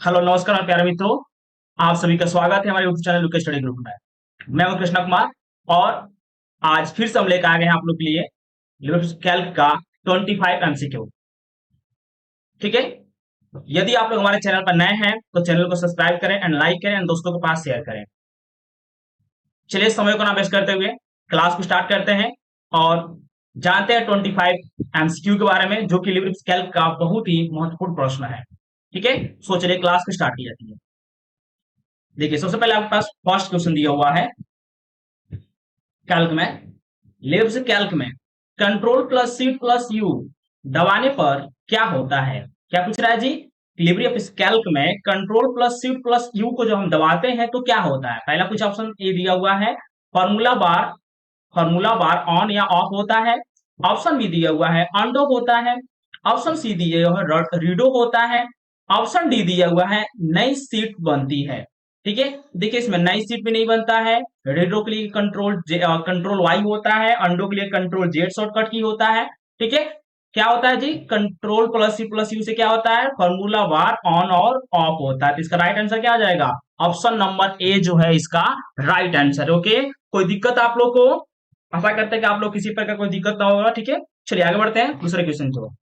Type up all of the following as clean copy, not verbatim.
Hello नमस्कार मेरे प्यारे मित्रों। आप सभी का स्वागत है हमारे YouTube channel UK study group में। मैं हूं कृष्णा कुमार और आज फिर से हम लेकर आ गए हैं आप लोग के लिए लिब्रे कैल्क का 25 एमसीक्यू। ठीक है। यदि आप लोग हमारे चैनल पर नए हैं तो चैनल को सब्सक्राइब करें एंड लाइक करें एंड दोस्तों के पास शेयर करें। चलिए समय को ना वेस्ट करते हुए क्लास को स्टार्ट करते हैं और जानते हैं 25 एमसीक्यू के बारे में, जो कि लिब्रे कैल्क का बहुत ही महत्वपूर्ण प्रश्न है। ठीक है। सो चलिए क्लास को स्टार्ट की जाती है। देखिए सबसे पहले आपके पास फर्स्ट क्वेश्चन दिया हुआ है कैल्क में। लिब्स कैल्क में control plus C plus U दबाने पर क्या होता है? क्या पूछ रहा है जी? लिब्रे कैल्क में control plus C plus U को जब हम दबाते हैं तो क्या होता है? पहला कुछ ऑप्शन ए दिया हुआ है, फॉर्मूला बार ऑन या ऑफ होता है। ऑप्शन बी दिया हुआ है अनडॉक होता है। ऑप्शन सी दिया हुआ है रीडो होता है। ऑप्शन डी दिया हुआ है नई सीट बनती है। ठीक है। देखिए इसमें नई सीट भी नहीं बनता है। रीडो के लिए कंट्रोल वाई होता है, अंडो के लिए कंट्रोल जेड शॉर्टकट की होता है। ठीक है। क्या होता है जी? कंट्रोल प्लस यू से क्या होता है? फॉर्मूला बार ऑन और ऑफ होता है। तो इसका राइट आंसर क्या आ जाएगा? ऑप्शन नंबर ए जो है इसका राइट आंसर। ओके। कोई दिक्कत आप लोग को? आशा करते हैं कि आप लोग किसी प्रकार कोई दिक्कत ना होगा। ठीक है। चलिए आगे बढ़ते हैं दूसरे क्वेश्चन को।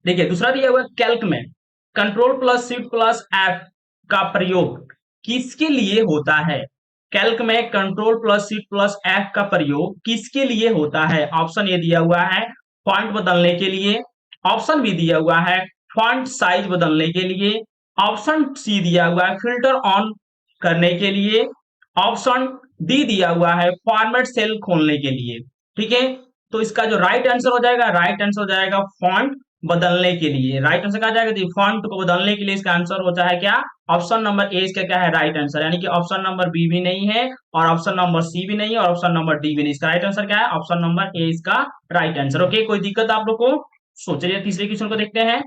देखिए दूसरा दिया हुआ कैल्क में control plus shift plus F का प्रयोग किसके लिए होता है? कैल्क में control plus shift plus F का प्रयोग किसके लिए होता है? ऑप्शन ए दिया हुआ है फॉन्ट बदलने के लिए। ऑप्शन बी दिया हुआ है फॉन्ट साइज बदलने के लिए। ऑप्शन सी दिया हुआ है फिल्टर ऑन करने के लिए। ऑप्शन डी दिया हुआ है फॉर्मेट सेल खोलने के लिए। ठीक है। तो इसका जो राइट आंसर हो जाएगा, राइट आंसर हो जाएगा फॉन्ट बदलने के लिए। राइट आंसर कहा जाएगा जी फॉन्ट को बदलने के लिए इसका आंसर होता है क्या? ऑप्शन नंबर ए इसका क्या है? Right answer. यानी कि ऑप्शन नंबर बी भी नहीं है और ऑप्शन नंबर सी भी नहीं है और ऑप्शन नंबर डी भी नहीं। इसका राइट आंसर क्या है? ऑप्शन नंबर ए इसका राइट आंसर। ओके। कोई दिक्कत आप लोग को? सोचिए तीसरे क्वेश्चन को देखते हैं।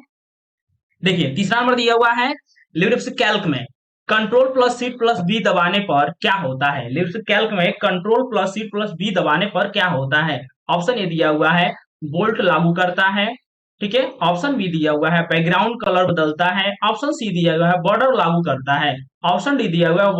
देखिए तीसरा नंबर दिया हुआ है लिब्रे कैल्क में control plus C plus B दबाने पर क्या होता है? लिब्रे कैल्क में control plus C plus B दबाने पर क्या होता है? ऑप्शन ए दिया हुआ है बोल्ट लागू करता है। ठीक है। ऑप्शन बी दिया हुआ है बैकग्राउंड कलर बदलता है। ऑप्शन सी दिया हुआ है बॉर्डर लागू करता है। ऑप्शन डी दिया हुआ है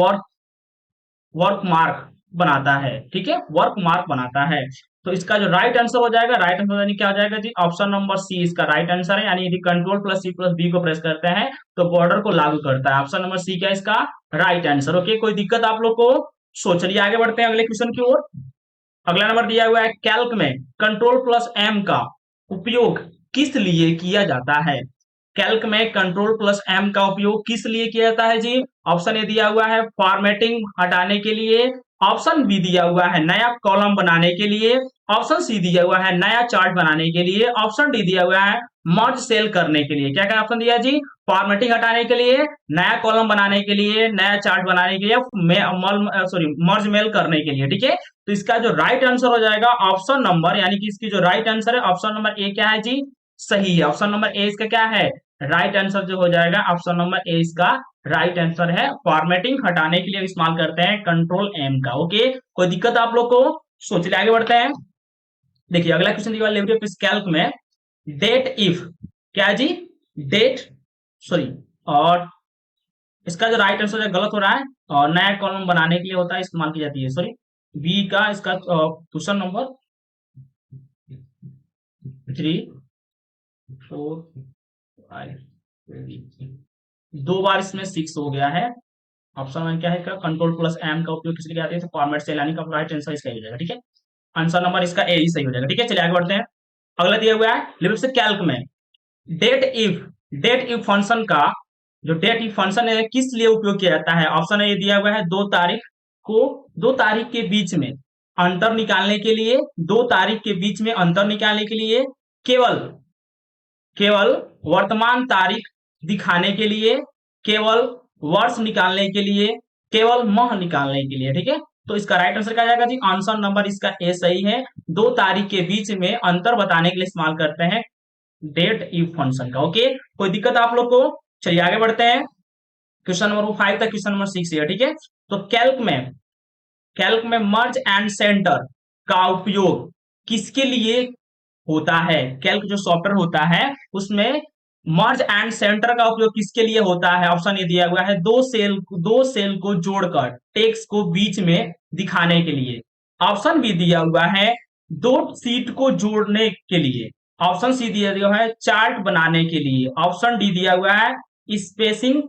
वर्क मार्क बनाता है। ठीक है। वर्क मार्क बनाता है। तो इसका जो राइट आंसर हो जाएगा, राइट आंसर यानी क्या हो जाएगा जी? ऑप्शन नंबर सी इसका राइट आंसर है। यानी यदि control plus C plus B को प्रेस करते हैं तो बॉर्डर को लागू करता है। ऑप्शन नंबर सी क्या इसका राइट आंसर। ओके। कोई दिक्कत आप लोग को? सो चलिए आगे बढ़ते हैं अगले क्वेश्चन की ओर। अगला नंबर दिया हुआ है कैल्क में कंट्रोल प्लस एम का उपयोग किस लिए किया जाता है? कैल्क में कंट्रोल प्लस एम का उपयोग किस लिए किया जाता है जी? ऑप्शन ए दिया हुआ है फॉर्मेटिंग हटाने के लिए। ऑप्शन बी दिया हुआ है नया कॉलम बनाने के लिए। ऑप्शन सी दिया हुआ है नया चार्ट बनाने के लिए। ऑप्शन डी दिया हुआ है मर्ज सेल करने के लिए। क्या क्या ऑप्शन दिया जी? फॉर्मेटिंग हटाने के लिए, नया कॉलम बनाने के लिए, नया चार्ट बनाने के लिए, मर्ज मेल करने के लिए। ठीक है। तो इसका जो राइट आंसर हो जाएगा ऑप्शन नंबर, यानी कि इसकी जो राइट आंसर है ऑप्शन नंबर ए क्या है जी? सही है। ऑप्शन नंबर ए इसका क्या है? राइट आंसर जो हो जाएगा ऑप्शन नंबर ए इसका राइट आंसर है। फॉर्मेटिंग हटाने के लिए इस्तेमाल करते हैं कंट्रोल एम का। ओके। कोई दिक्कत आप लोग को? सोच ले आगे बढ़ते हैं। देखिए अगला क्वेश्चन दिया लिब्रे कैल्क में डेट इफ क्या है जी? डेट सॉरी और इसका जो राइट आंसर है गलत हो रहा है और नया कॉलम बनाने के लिए होता है, इस्तेमाल की जाती है। सॉरी बी का इसका क्वेश्चन नंबर 3 4 5 दो बार इसमें 6 हो गया है। ऑप्शन वन क्या है इसका? कंट्रोल प्लस एम का उपयोग किस लिए आते हैं? तो फॉर्मेट सेल, यानी कि राइट आंसर इसका हो जाएगा। ठीक है। आंसर नंबर इसका ए ही सही हो जाएगा। ठीक है। चलिए आगे बढ़ते हैं। अगला दिया हुआ है लिब्रे कैल्क में डेट इफ फंक्शन का जो डेट इफ फंक्शन है किस लिए उपयोग किया जाता है? ऑप्शन ए दिया हुआ है दो तारीख के बीच में अंतर निकालने के लिए। दो तारीख के बीच में अंतर निकालने के लिए, केवल केवल वर्तमान तारीख दिखाने के लिए, केवल वर्ष निकालने के लिए, केवल माह निकालने के लिए। ठीक है। तो इसका राइट आंसर क्या जाएगा जी? आंसर नंबर इसका ए सही है। दो तारीख के बीच में अंतर बताने के लिए इस्तेमाल करते हैं डेट इफ फंक्शन का। ओके। कोई दिक्कत आप लोग को? चलिए आगे बढ़ते हैं। क्वेश्चन नंबर 5 तक क्वेश्चन नंबर 6 है। ठीक है। तो कैल्क में मर्ज एंड सेंटर का उपयोग किसके लिए होता है? कैल्क जो सॉफ्टवेयर होता है उसमें मर्ज एंड सेंटर का उपयोग किसके लिए होता है? ऑप्शन ए दिया हुआ है दो सेल को जोड़कर टेक्स्ट को बीच में दिखाने के लिए। ऑप्शन बी दिया हुआ है दो सीट को जोड़ने के लिए। ऑप्शन सी दिया हुआ है चार्ट बनाने के लिए। ऑप्शन डी दिया हुआ है स्पेसिंग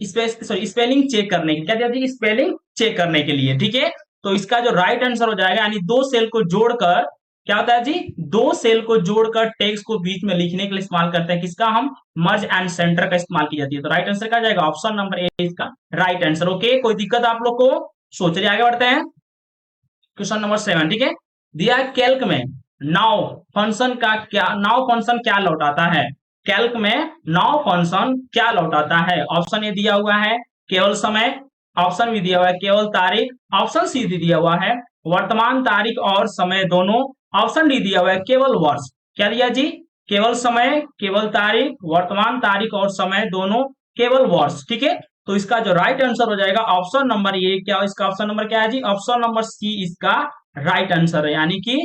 स्पेलिंग चेक करने के लिए। क्या दिया जी? स्पेलिंग चेक करने के लिए। ठीक है, तो इसका जो राइट आंसर हो जाएगा, यानी दो सेल को जोड़कर, क्या होता है जी? दो सेल को जोड़कर टेक्स्ट को बीच में लिखने के लिए इस्तेमाल करते हैं। किसका? हम मर्ज एंड सेंटर का इस्तेमाल की जाती है। तो राइट आंसर क्या जाएगा? ऑप्शन नंबर ए इसका राइट आंसर। ओके, कोई दिक्कत आप लोग को? सोच आगे बढ़ते हैं। Question number 7। ठीक है, दिया कैल्क में नाउ फंक्शन क्या लौटाता है? कैल्क में नाउ फंक्शन क्या लौटाता है? ऑप्शन ए दिया हुआ है केवल समय। ऑप्शन बी दिया हुआ है केवल तारीख। ऑप्शन सी दिया हुआ है वर्तमान तारीख और समय दोनों। ऑप्शन डी दिया हुआ है केवल वर्ष। क्या दिया जी? केवल समय, केवल तारीख, वर्तमान तारीख और समय दोनों, केवल वर्ष। ठीक है, तो इसका जो राइट आंसर हो जाएगा ऑप्शन नंबर ए। क्या इसका ऑप्शन नंबर क्या है जी? ऑप्शन नंबर सी इसका राइट आंसर है, यानी कि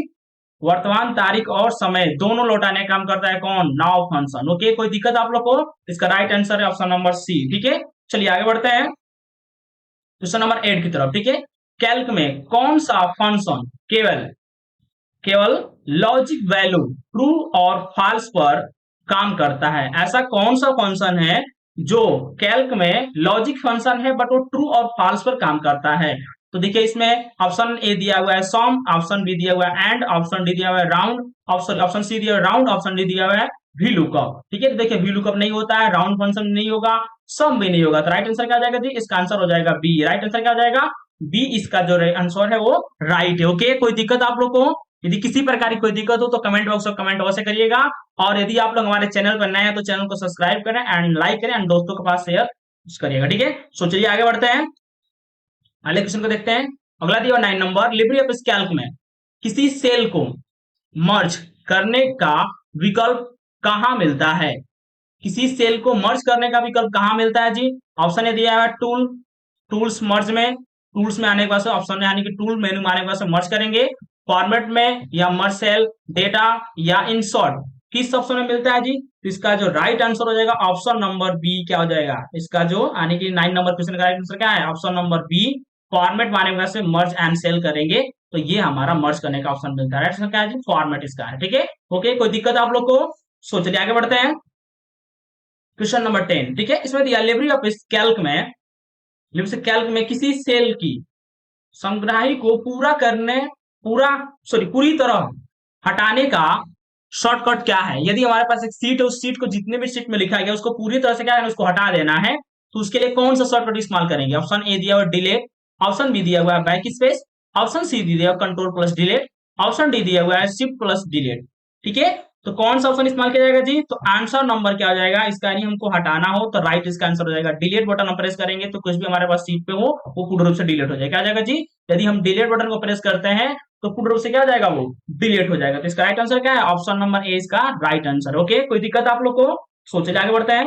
वर्तमान तारीख और समय दोनों लौटाने का काम करता है कौन? Now function. ओके, कोई दिक्कत आप लोग को? इसका राइट आंसर है ऑप्शन नंबर सी। ठीक है, चलिए आगे बढ़ते हैं क्वेश्चन नंबर 8 की तरफ। ठीक है, कैल्क में कौन सा फंक्शन केवल केवल लॉजिक वैल्यू ट्रू और फॉल्स पर काम करता है? ऐसा कौन सा फंक्शन है जो कैल्क में लॉजिक फंक्शन है बट वो ट्रू और फॉल्स पर काम करता है? तो देखिए इसमें ऑप्शन ए दिया हुआ है सम, ऑप्शन बी दिया हुआ है एंड, ऑप्शन डी दिया हुआ है राउंड, ऑप्शन सी दिया हुआ है राउंड, ऑप्शन डी दिया हुआ है वी लुकअप। ठीक है, तो देखिए वी लुकअप नहीं होता है, राउंड फंक्शन नहीं होगा, सम भी नहीं होगा। तो राइट आंसर क्या आ जाएगा जी? इसका आंसर हो जाएगा बी। राइट आंसर क्या आ जाएगा? बी इसका जो आंसर है वो राइट है। ओके, कोई दिक्कत आप लोग को? यदि किसी प्रकार की कोई दिक्कत हो तो कमेंट बॉक्स में कमेंट अवश्य करिएगा। और यदि आप लोग हमारे चैनल पर नए हैं तो चैनल को सब्सक्राइब करें एंड लाइक करें एंड दोस्तों के पास शेयर करिएगा। ठीक है, सो चलिए आगे बढ़ते हैं, अगले क्वेश्चन को देखते हैं। अगला दिया 9 नंबर, लिब्रियोफिस कैल्क में किसी सेल को मर्ज करने का विकल्प कहाँ मिलता है? किसी सेल को मर्ज करने का विकल्प कहाँ मिलता है जी? ऑप्शन ए दिया है टूल्स मर्ज में, टूल्स में आने के बाद ऑप्शन यानी कि टूल मेनू में आने के बाद मर्ज करेंगे, फॉर्मेट में, या मर्ज सेल, डेटा, या इन शॉर्ट। किस ऑप्शन में मिलता है जी? तो इसका जो राइट आंसर हो जाएगा ऑप्शन नंबर बी। क्या हो जाएगा इसका जो यानी कि 9 नंबर क्वेश्चन का राइट आंसर क्या है? Option number B. फॉर्मेट में आने के बाद से मर्ज एंड सेल करेंगे तो ये हमारा मर्ज करने का ऑप्शन मिलता है। राइट आंसर क्या है जी? फॉर्मेट इसका है। ठीक है, ओके, कोई दिक्कत आप लोग को? सोच चलिए आगे बढ़ते हैं क्वेश्चन नंबर 10। ठीक है, इसमें दिया लिब्रे ऑफिस कैल्क में किसी सेल की संग्राही को पूरी तरह हटाने का शॉर्टकट क्या है? यदि हमारे पास एक सीट है, उस सीट को जितने भी सीट में लिखा गया उसको पूरी तरह से क्या है उसको हटा देना है, तो उसके लिए कौन सा शॉर्टकट इस्तेमाल करेंगे? ऑप्शन ए दिया हुआ डिलीट, ऑप्शन बी दिया हुआ है बैक स्पेस, ऑप्शन सी दिया हुआ control plus delete, option D दिया हुआ है शिफ्ट प्लस डिलीट। ठीक है, तो कौन सा ऑप्शन इस्तेमाल किया जाएगा जी? तो आंसर नंबर क्या हो जाएगा इसका? यानी हमको हटाना हो तो राइट इसका आंसर हो जाएगा। डिलीट बटन हम प्रेस करेंगे तो कुछ भी हमारे पास सीट पे हो वो पूर्ण रूप से डिलीट हो जाएगा। क्या हो जाएगा जी? यदि हम डिलीट बटन को प्रेस करते हैं तो पूर्ण रूप से क्या हो जाएगा? वो डिलीट हो जाएगा। तो इसका राइट आंसर क्या है? ऑप्शन नंबर ए इसका राइट आंसर। ओके, कोई दिक्कत आप लोग को? सोचे आगे बढ़ते हैं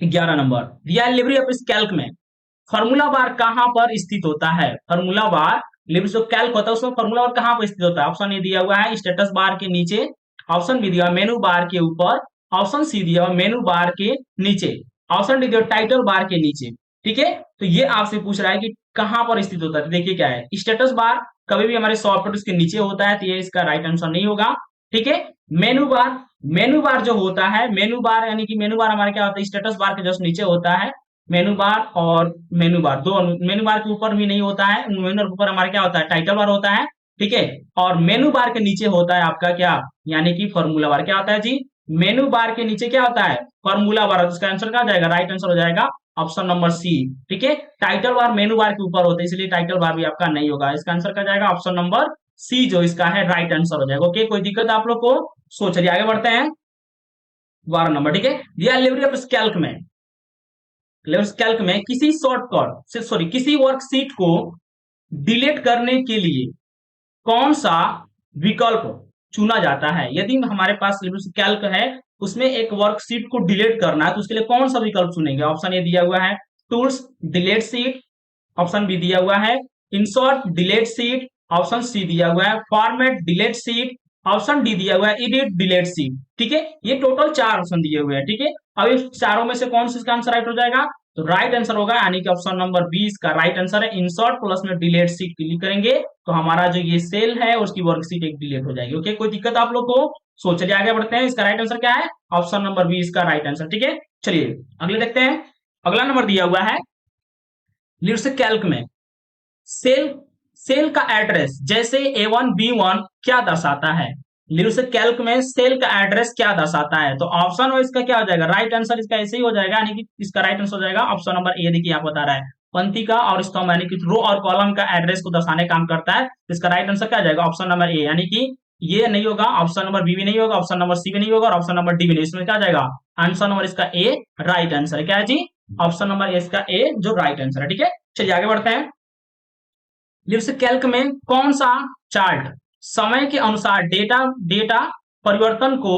11 नंबर, दिया है लिब्रे ऑफिस कैल्क में फॉर्मूला बार कहां पर स्थित होता है? फॉर्मूला बार लिब्रे जो कैल्क होता है उसमें फॉर्मूला बार कहां पर स्थित होता है? ऑप्शन ए दिया हुआ है स्टेटस बार के नीचे, ऑप्शन बी दिया मेनू बार के ऊपर, ऑप्शन सी दिया हुआ मेनू बार के नीचे, ऑप्शन डी दिया टाइटल बार के नीचे। ठीक है, तो ये आपसे पूछ रहा है कि कहां पर स्थित होता है। देखिए क्या है, स्टेटस बार कभी भी हमारे सॉफ्टवेयर के नीचे होता है, तो ये इसका राइट आंसर नहीं होगा। ठीक है, मेनू बार जो होता है, मेनू बार यानी कि मेनू बार हमारा क्या होता है? स्टेटस बार के जस्ट नीचे होता है मेनू बार, और मेनू बार दो, मेनू बार के ऊपर भी नहीं होता है, मेनू बार के ऊपर हमारा क्या होता है? टाइटल बार होता है। ठीक है, और मेनू बार के नीचे होता है आपका क्या? यानी कि फॉर्मूला बार। क्या होता है जी? मेनू बार के नीचे क्या होता है? Formula bar. तो इसका आंसर क्या हो जाएगा? राइट आंसर हो जाएगा ऑप्शन नंबर सी। ठीक है, टाइटल बार मेनू बार के ऊपर होता है इसलिए टाइटल बार भी आपका नहीं होगा। इसका आंसर क्या जाएगा? ऑप्शन नंबर सी जो इसका है राइट आंसर हो जाएगा। ओके, कोई दिक्कत आप लोग को? सोच चलिए आगे बढ़ते हैं 12 नंबर। ठीक है, दिया लिब्रे ऑफिस कैल्क में किसी वर्कशीट को डिलीट करने के लिए कौन सा विकल्प चुना जाता है? यदि हमारे पास कैल्क है उसमें एक वर्कशीट को डिलीट करना है तो उसके लिए कौन सा विकल्प चुनेंगे? ऑप्शन ए दिया हुआ है tools delete sheet, option B दिया हुआ है insert delete sheet, option C दिया हुआ है format delete sheet, option D दिया हुआ है एडिट डिलीट सीट, ठीक है। ये टोटल 4 ऑप्शन दिए हुए हैं, ठीक है। अब इस चारों में से कौन सा इसका आंसर राइट हो जाएगा? तो राइट आंसर होगा, यानी कि ऑप्शन नंबर 20 का राइट आंसर है। इंसर्ट प्लस में डिलीट सीट क्लिक करेंगे तो हमारा जो ये सेल है उसकी वर्कशीट एक डिलीट हो जाएगी। ओके, कोई दिक्कत आप लोग को? सो चलिए आगे बढ़ते हैं। इसका राइट आंसर क्या है? ऑप्शन नंबर 20 का राइट आंसर, ठीक है। चलिए अगले देखते हैं। अगला नंबर दिया हुआ है लीडरशिप कैल्क में सेल सेल का एड्रेस जैसे A1 B1 क्या दर्शाता है? लीडरशिप कैल्क में सेल का एड्रेस क्या दर्शाता है? तो ऑप्शन और इसका क्या हो जाएगा? राइट आंसर इसका ऐसे ही हो जाएगा, यानी कि इसका राइट आंसर हो जाएगा ऑप्शन नंबर ए। देखिए यहाँ बता रहा है पंक्ति का और इसका यानी कि रो और कॉलम का एड्रेस को दर्शाने काम करता है। इसका राइट आंसर क्या आ जाएगा? ऑप्शन नंबर ए, यानी कि ये नहीं होगा, ऑप्शन नंबर बी भी नहीं होगा, ऑप्शन नंबर सी भी नहीं होगा और ऑप्शन नंबर डी भी नहीं। इसमें क्या आ जाएगा? आंसर नंबर इसका ए राइट आंसर है। क्या है जी? ऑप्शन नंबर इसका ए जो राइट आंसर है, ठीक है। चलिए आगे बढ़ते हैं। लीडरशिप कैल्क में कौन सा चार्ट समय के अनुसार डेटा डेटा परिवर्तन को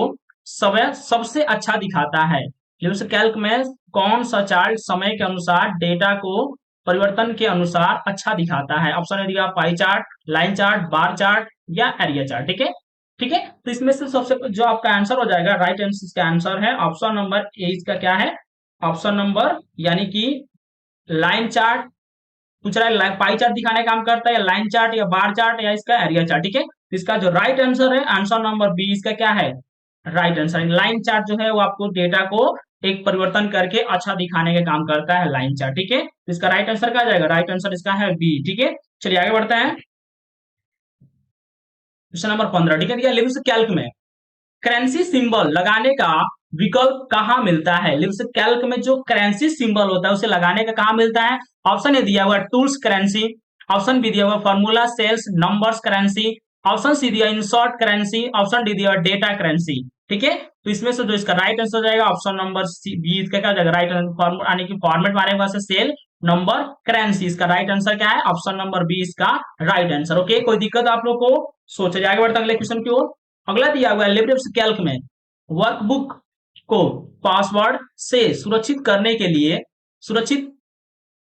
सबसे अच्छा दिखाता है? लीडरशिप कैल्क में कौन सा चार्ट समय के अनुसार डेटा को परिवर्तन के अनुसार अच्छा दिखाता है? ऑप्शन है दिया pie chart, line chart, bar chart या एरिया चार्ट, ठीक है। ठीक है, तो इसमें से सबसे जो आपका आंसर हो जाएगा राइट आंसर, इसका आंसर है ऑप्शन नंबर ए। इसका क्या है? ऑप्शन नंबर यानी कि लाइन चार्ट पूछ रहा है, पाई चार्ट दिखाने का काम करता है, या लाइन चार्ट या बार चार्ट या इसका एरिया चार्ट, ठीक है। तो इसका जो राइट आंसर है आंसर नंबर बी, इसका क्या है? Right answer. लाइन चार्ट जो है वो आपको डेटा को एक परिवर्तन करके अच्छा दिखाने का काम करता है, लाइन चार्ट, ठीक है। तो इसका राइट आंसर क्या आ जाएगा? राइट आंसर इसका है बी, ठीक है। चलिए आगे बढ़ते हैं। क्वेश्चन नंबर 15, ठीक है। दिया लिव्स कैल्क में करेंसी सिंबल लगाने का विकल्प कहाँ मिलता है? लिव्स कैल्क में जो करेंसी सिंबल होता है उसे लगाने का कहाँ मिलता है? ऑप्शन ए दिया हुआ टूल्स करेंसी, ऑप्शन बी दिया हुआ formula cells numbers currency, option C दिया इंसर्ट करेंसी, ऑप्शन डी दिया डेटा करेंसी, ठीक है। तो इसमें से जो इसका राइट आंसर हो जाएगा ऑप्शन नंबर सी बी, इसका क्या हो जाएगा? राइट आंसर, यानी कि फॉर्मेट मारे हुआ सेल नंबर करेंसी। इसका राइट आंसर क्या है? ऑप्शन नंबर बी इसका राइट आंसर। ओके, कोई दिक्कत आप लोग को? सोचे आगे बढ़ते अगले क्वेश्चन की ओर। अगला दिया हुआ है लिब्रियोफिस कैल्क में वर्कबुक को पासवर्ड से सुरक्षित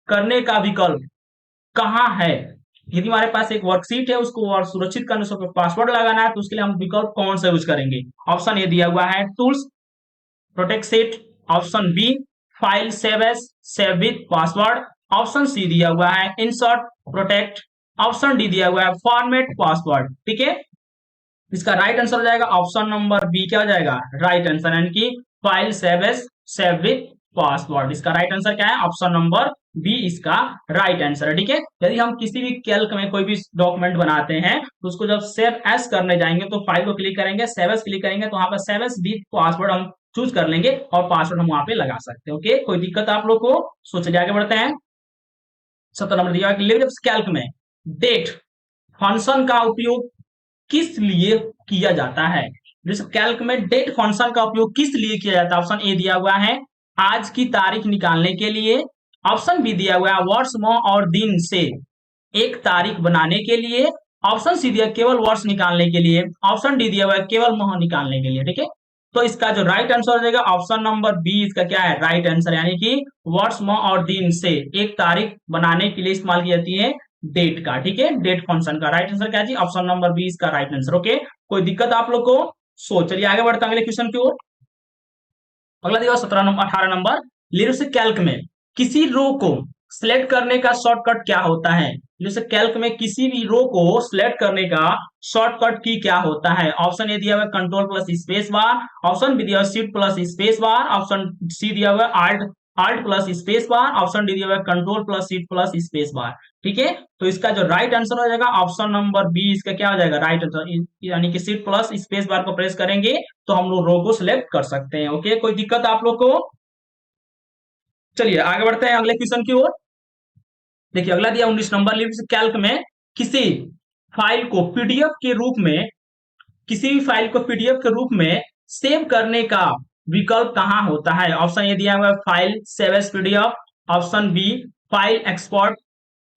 करने का विकल्प कहाँ है? यदि हमारे पास एक वर्कशीट है उसको और सुरक्षित करने से पासवर्ड लगाना है तो उसके लिए हम विकल्प कौन सा यूज करेंगे? ऑप्शन ए दिया हुआ है tools protect set, option B file save as save with password, option C दिया हुआ है इंसर्ट प्रोटेक्ट, ऑप्शन डी दिया हुआ है फॉर्मेट पासवर्ड, ठीक है। इसका राइट आंसर हो जाएगा ऑप्शन नंबर बी। क्या हो जाएगा? राइट आंसर, यानी कि file save as save with password. इसका राइट आंसर क्या है? ऑप्शन नंबर बी इसका राइट आंसर है, ठीक है। यदि हम किसी भी कैल्क में कोई भी डॉक्यूमेंट बनाते हैं तो उसको जब सेव एज करने जाएंगे तो फाइल को क्लिक करेंगे, सेव एज क्लिक करेंगे तो वहां पर सेव एज विथ पासवर्ड हम चूज कर लेंगे और पासवर्ड हम वहां पे लगा सकते हैं। ओके, कोई दिक्कत आप लोग को? सोचिए आगे बढ़ते हैं। 17 नंबर दिया कैल्क में डेट फंक्शन का उपयोग किस लिए किया जाता है? जैसे कैल्क में डेट फंक्शन का उपयोग किस लिए किया जाता है? ऑप्शन ए दिया हुआ है आज की तारीख निकालने के लिए, ऑप्शन बी दिया हुआ है वर्ष माह और दिन से एक तारीख बनाने के लिए, ऑप्शन सी दिया केवल वर्ष निकालने के लिए, ऑप्शन डी दिया हुआ है केवल माह निकालने के लिए, ठीक है। तो इसका जो राइट आंसर हो जाएगा ऑप्शन नंबर बी, इसका क्या है? राइट आंसर, यानी कि वर्ष माह और दिन से एक तारीख बनाने के लिए इस्तेमाल की जाती है डेट का, ठीक है। डेट फंक्शन का राइट आंसर क्या है जी? ऑप्शन नंबर बी इसका राइट आंसर। ओके, कोई दिक्कत आप लोग को? सो चलिए आगे बढ़ते हैं अगले क्वेश्चन की ओर। अगला दिया 17 नंबर 18 नंबर लीडरशिप कैल्क में किसी रो को सिलेक्ट करने का शॉर्टकट क्या होता है? लीडरशिप कैल्क में किसी भी रो को सिलेक्ट करने का शॉर्टकट की क्या होता है? ऑप्शन ए दिया हुआ control plus space bar, option B दिया हुआ shift plus space bar, option C दिया हुआ alt alt plus space bar, option D दिया हुआ control plus shift plus space bar, ठीक है। तो इसका जो राइट आंसर हो जाएगा ऑप्शन नंबर बी, इसका क्या हो जाएगा? राइट आंसर, यानी कि शिफ्ट प्लस स्पेस बार को प्रेस करेंगे तो हम लोग रो को सिलेक्ट कर सकते हैं। ओके, कोई दिक्कत आप लोग को? चलिए आगे बढ़ते हैं अगले क्वेश्चन की ओर। देखिए अगला दिया 19 नंबर लीडरशिप कैल्क में किसी फाइल को पीडीएफ के रूप में किसी भी फाइल को पीडीएफ के रूप में सेव करने का विकल्प कहाँ होता है? ऑप्शन ए दिया हुआ है file save as PDF, option B file export,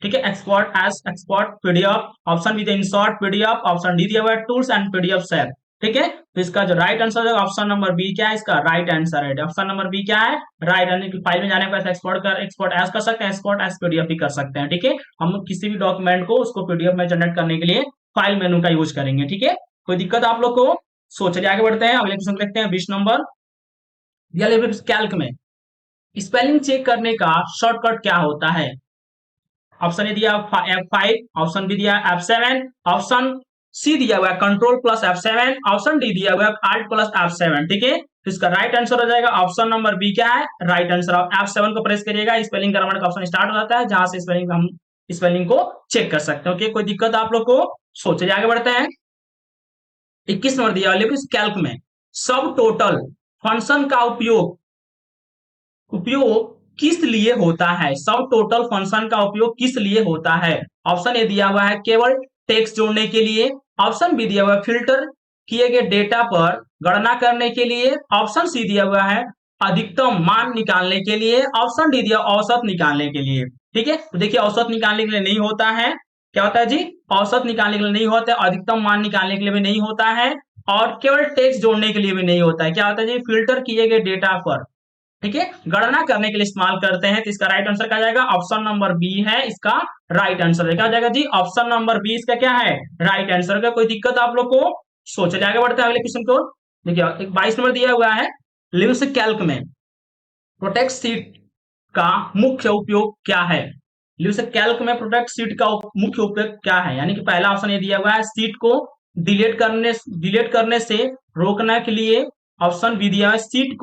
ठीक है, export as export PDF, option B insert PDF, option D दिया हुआ है टूल्स एंड पीडीएफ सेव, ठीक है। तो इसका जो राइट आंसर है ऑप्शन नंबर बी क्या है? इसका राइट आंसर है। ऑप्शन नंबर बी क्या है? राइट, यानी कि फाइल में जाने पर एक्सपोर्ट एज कर सकते हैं, एक्सपोर्ट एज पीडीएफ भी कर सकते हैं, ठीक है। हम किसी भी डॉक्यूमेंट को उसको पीडीएफ में जनरेट करने के लिए फाइल मेनू का यूज करेंगे, ठीक है। कोई दिक्कत आप लोग को? चलिए आगे बढ़ते हैं, अगले क्वेश्चन देखते हैं 20 नंबर। कैल्क में स्पेलिंग चेक करने का शॉर्टकट क्या होता है? ऑप्शन ए दिया F5, ऑप्शन बी दिया F7, ऑप्शन सी दिया हुआ है control plus F7, option D दिया हुआ है Alt प्लस F7। ठीक है, तो इसका राइट आंसर हो जाएगा ऑप्शन नंबर बी। क्या है राइट आंसर? आप F7 को प्रेस करिएगा, स्पेलिंग ग्रामर का ऑप्शन स्टार्ट हो जाता है, जहां से स्पेलिंग हम स्पेलिंग को चेक कर सकते हैं। ओके, कोई दिक्कत आप लोग को? सोचिए आगे बढ़ते हैं। 21 नंबर दिया कैल्क में सब टोटल फंक्शन का उपयोग उपयोग किस लिए होता है? सब टोटल फंक्शन का उपयोग किस लिए होता है? ऑप्शन ए दिया हुआ है केवल टेक्स्ट जोड़ने के लिए, ऑप्शन बी दिया हुआ है फिल्टर किए गए डेटा पर गणना करने के लिए, ऑप्शन सी दिया हुआ है अधिकतम मान निकालने के लिए, ऑप्शन डी दिया औसत निकालने के लिए। ठीक है, तो देखिए औसत निकालने के लिए नहीं होता है। क्या होता है जी? औसत निकालने के लिए नहीं होता है, अधिकतम मान निकालने के लिए भी नहीं होता है, और केवल टेक्स्ट जोड़ने के लिए भी नहीं होता है। क्या होता है जी? फिल्टर किए गए डेटा पर, ठीक है, गणना करने के लिए इस्तेमाल करते हैं। तो इसका राइट आंसर क्या जाएगा? ऑप्शन नंबर बी है इसका राइट आंसर। क्या हो जाएगा जी? ऑप्शन नंबर बी इसका क्या है? राइट आंसर का। कोई दिक्कत आप लोग को? सोच आगे बढ़ते हैं अगले क्वेश्चन को। देखिए 22 नंबर दिया हुआ है लिव्स कैल्क में प्रोटेक्ट सीट का मुख्य उपयोग क्या है? लिव्स कैल्क में प्रोटेक्ट सीट का मुख्य उपयोग क्या है? यानी कि पहला ऑप्शन ये दिया हुआ है सीट को डिलीट करने से रोकने के लिए, ऑप्शन बी दिया है सीट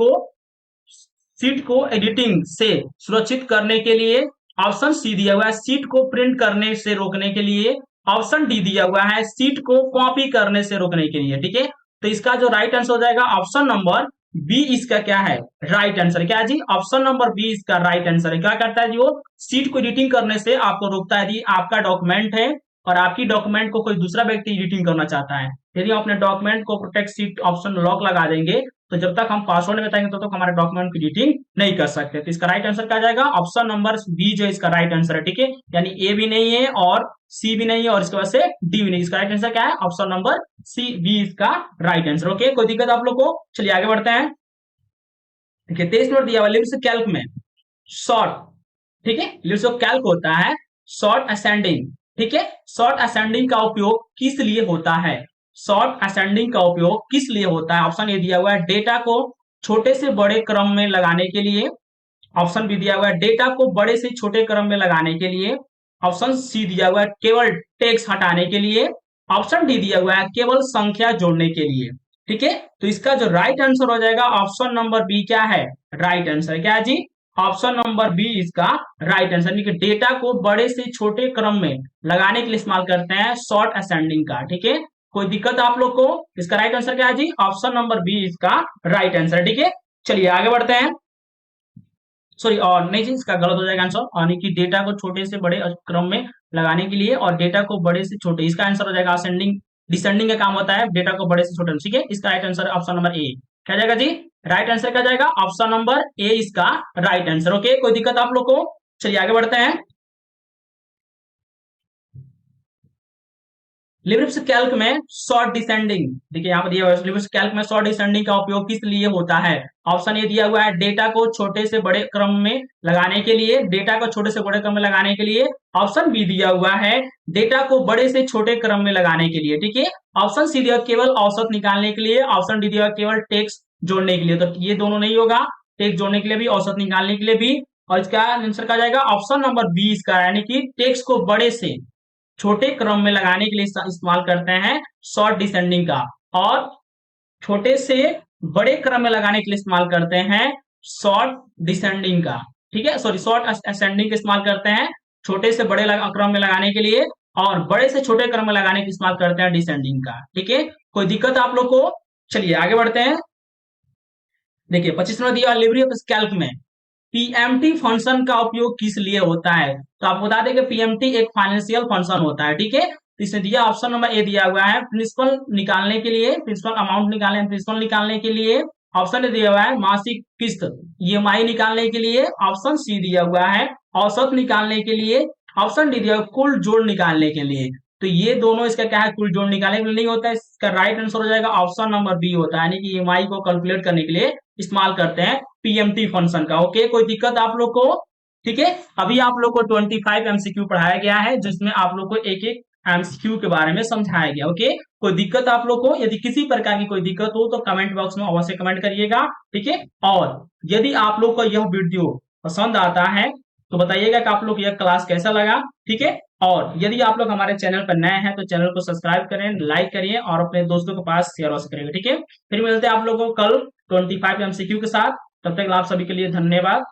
को एडिटिंग से सुरक्षित करने के लिए, ऑप्शन सी दिया हुआ है सीट को प्रिंट करने से रोकने के लिए, ऑप्शन डी दिया हुआ है सीट को कॉपी करने से रोकने के लिए। ठीक है, तो इसका जो राइट आंसर हो जाएगा ऑप्शन नंबर बी इसका क्या है? Right answer. क्या है जी? ऑप्शन नंबर बी इसका राइट आंसर है। क्या करता है जी? वो सीट को एडिटिंग करने से आपको रोकता है। जी आपका डॉक्यूमेंट है और आपकी डॉक्यूमेंट को कोई दूसरा व्यक्ति एडिटिंग करना चाहता है, यदि आप अपने डॉक्यूमेंट को प्रोटेक्ट सीट ऑप्शन लॉक लगा देंगे तो जब तक हम पासवर्ड बताएंगे तब तक हमारे डॉक्यूमेंट की एडिटिंग नहीं कर सकते। तो इसका राइट आंसर क्या जाएगा? ऑप्शन नंबर बी जो इसका राइट आंसर है। ठीक है, यानी ए भी नहीं है और सी भी नहीं है और इसके बाद से डी भी नहीं। इसका राइट आंसर क्या है? ऑप्शन नंबर सी बी इसका राइट आंसर। ओके, कोई दिक्कत आप लोग को? चलिए आगे बढ़ते हैं। देखिए 23 नंबर दिया हुआ लिव्स कैल्क में शॉर्ट, ठीक है, लिव्स कैल्क होता है शॉर्ट असेंडिंग। ठीक है, शॉर्ट असेंडिंग का उपयोग किस लिए होता है? शॉर्ट असेंडिंग का उपयोग किस लिए होता है? ऑप्शन ए दिया हुआ है डेटा को छोटे से बड़े क्रम में लगाने के लिए, ऑप्शन बी दिया हुआ है डेटा को बड़े से छोटे क्रम में लगाने के लिए, ऑप्शन सी दिया हुआ है केवल टेक्स्ट हटाने के लिए, ऑप्शन डी दिया हुआ है केवल संख्या जोड़ने के लिए। ठीक है, तो इसका जो राइट आंसर हो जाएगा ऑप्शन नंबर बी क्या है? Right answer. क्या है जी? ऑप्शन नंबर बी इसका राइट आंसर। डेटा को बड़े से छोटे क्रम में लगाने के लिए इस्तेमाल करते हैं शॉर्ट असेंडिंग का। ठीक है, कोई दिक्कत आप लोग को? इसका राइट आंसर क्या है जी? ऑप्शन नंबर बी इसका राइट आंसर। ठीक है, चलिए आगे बढ़ते हैं। सॉरी, और नहीं जी, इसका गलत हो जाएगा आंसर, यानी कि डेटा को छोटे से बड़े क्रम में लगाने के लिए और डेटा को बड़े से छोटे, इसका आंसर हो जाएगा असेंडिंग डिसेंडिंग का काम होता है डेटा को बड़े से छोटे में। ठीक है, इसका right answer option number A. क्या जाएगा जी? राइट आंसर क्या जाएगा? ऑप्शन नंबर ए इसका राइट आंसर। ओके, कोई दिक्कत आप लोग को? चलिए आगे बढ़ते हैं। लिब्रिप्स कैल्क में शॉर्ट डिसेंडिंग, देखिए यहाँ पर दिया हुआ है लिब्रिप्स कैल्क में शॉर्ट डिसेंडिंग का उपयोग किस लिए होता है? ऑप्शन ए दिया हुआ है डेटा को छोटे से बड़े क्रम में लगाने के लिए, डेटा को छोटे से बड़े क्रम में लगाने के लिए, ऑप्शन बी दिया हुआ है डेटा को बड़े से छोटे क्रम में लगाने के लिए। ठीक है, ऑप्शन सी दिया केवल औसत निकालने के लिए, ऑप्शन डी दिया केवल टेक्स्ट जोड़ने के लिए। तो ये दोनों नहीं होगा, टेक्स्ट जोड़ने के लिए भी, औसत निकालने के लिए भी, और इसका आंसर क्या जाएगा? ऑप्शन नंबर बी इसका, यानी कि टेक्स्ट को बड़े से छोटे क्रम में लगाने के लिए इस्तेमाल करते हैं शॉर्ट डिसेंडिंग का, और छोटे से बड़े क्रम में लगाने के लिए इस्तेमाल करते हैं शॉर्ट डिसेंडिंग का। ठीक है, सॉरी, शॉर्ट असेंडिंग का इस्तेमाल करते हैं छोटे से बड़े क्रम में लगाने के लिए, और बड़े से छोटे क्रम में लगाने के इस्तेमाल करते हैं डिसेंडिंग का। ठीक है, कोई दिक्कत आप लोग को? चलिए आगे बढ़ते हैं। देखिए 25 नंबर दिया लिब्रे ऑफ कैल्क में पीएमटी फंक्शन का उपयोग किस लिए होता है? तो आपको बता दें कि पीएमटी एक फाइनेंशियल फंक्शन होता है। ठीक है, तो इसने दिया ऑप्शन नंबर ए दिया हुआ है प्रिंसिपल निकालने के लिए, प्रिंसिपल अमाउंट निकालने, प्रिंसिपल निकालने के लिए, ऑप्शन दिया हुआ है मासिक किस्त ईएमआई निकालने के लिए, ऑप्शन सी दिया हुआ है औसत निकालने के लिए, ऑप्शन डी दिया हुआ कुल जोड़ निकालने के लिए। तो ये दोनों इसका क्या है? कुल जोड़ निकालने के लिए नहीं होता है। इसका राइट आंसर हो जाएगा ऑप्शन नंबर बी होता है, यानी कि ईएमआई को कैलकुलेट करने के लिए इस्तेमाल करते हैं पीएमटी फंक्शन का। ओके, कोई दिक्कत आप लोग को? ठीक है, अभी आप लोग को 25 एमसीक्यू पढ़ाया गया है जिसमें आप लोग को एक एक एमसीक्यू के बारे में समझाया गया। ओके, कोई दिक्कत आप लोग को, यदि किसी प्रकार की कोई दिक्कत हो तो कमेंट बॉक्स में अवश्य कमेंट करिएगा, ठीक है। और यदि आप लोग को यह वीडियो पसंद आता है तो बताइएगा कि आप लोग यह क्लास कैसा लगा, ठीक है। और यदि आप लोग हमारे चैनल पर नए हैं तो चैनल को सब्सक्राइब करें, लाइक करिए और अपने दोस्तों के पास शेयर अवश्य करिएगा, ठीक है। फिर मिलते हैं आप लोगों को कल 25 एमसीक्यू के साथ। तब तक आप सभी के लिए धन्यवाद।